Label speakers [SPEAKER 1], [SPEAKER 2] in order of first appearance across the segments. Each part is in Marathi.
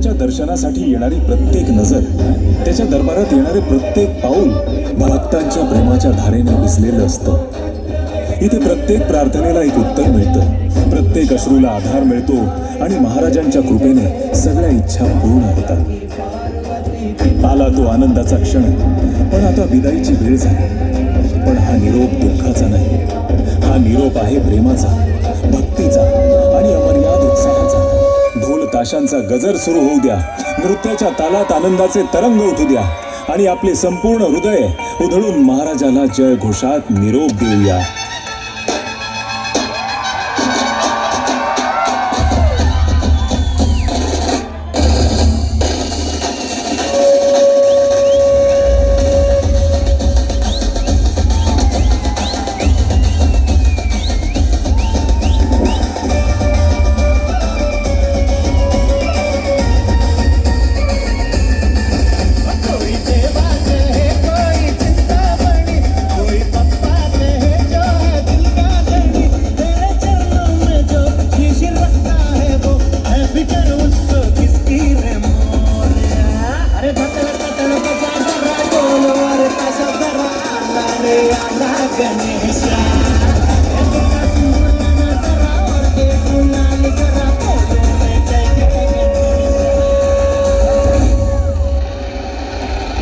[SPEAKER 1] त्याच्या दर्शनासाठी येणारी प्रत्येक नजर, त्याच्या दरबारात येणारे प्रत्येक पाऊल भक्तांच्या प्रेमाच्या धारेने भिजलेलं असतं. इथे प्रत्येक प्रार्थनेला एक उत्तर मिळतं, प्रत्येक अश्रूला आधार मिळतो आणि महाराजांच्या कृपेने सगळ्या इच्छा पूर्ण होतात. आला तो आनंदाचा क्षण, पण आता विदाईची वेळ झाली. पण हा निरोप दुःखाचा नाही, हा निरोप आहे प्रेमाचा, भक्तीचा आणि अमर्याद उत्साहाचा. ढोल ताशांचा गजर सुरू होऊ द्या, नृत्याच्या तालात आनंदाचे तरंग उठू द्या आणि आपले संपूर्ण हृदय उधळून महाराजाला जय घोषात निरोप देऊया.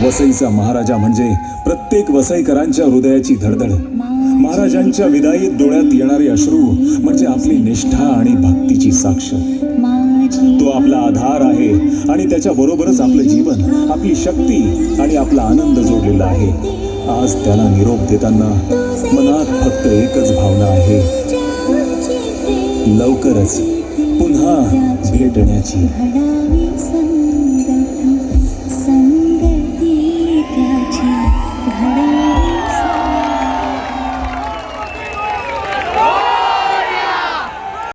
[SPEAKER 1] वसईचा महाराजा म्हणजे प्रत्येक वसईकरांच्या हृदयाची धडधड. महाराजांच्या विदाईत डोळ्यात येणारे अश्रू म्हणजे आपली निष्ठा आणि भक्तीची साक्ष. तो आपला आधार आहे आणि त्याच्या बरोबरच आपलं जीवन, आपली शक्ती आणि आपला आनंद जोडलेला आहे. आज त्याला निरोप देताना मनात फक्त एकच भावना आहे, लवकरच पुन्हा भेटण्याची.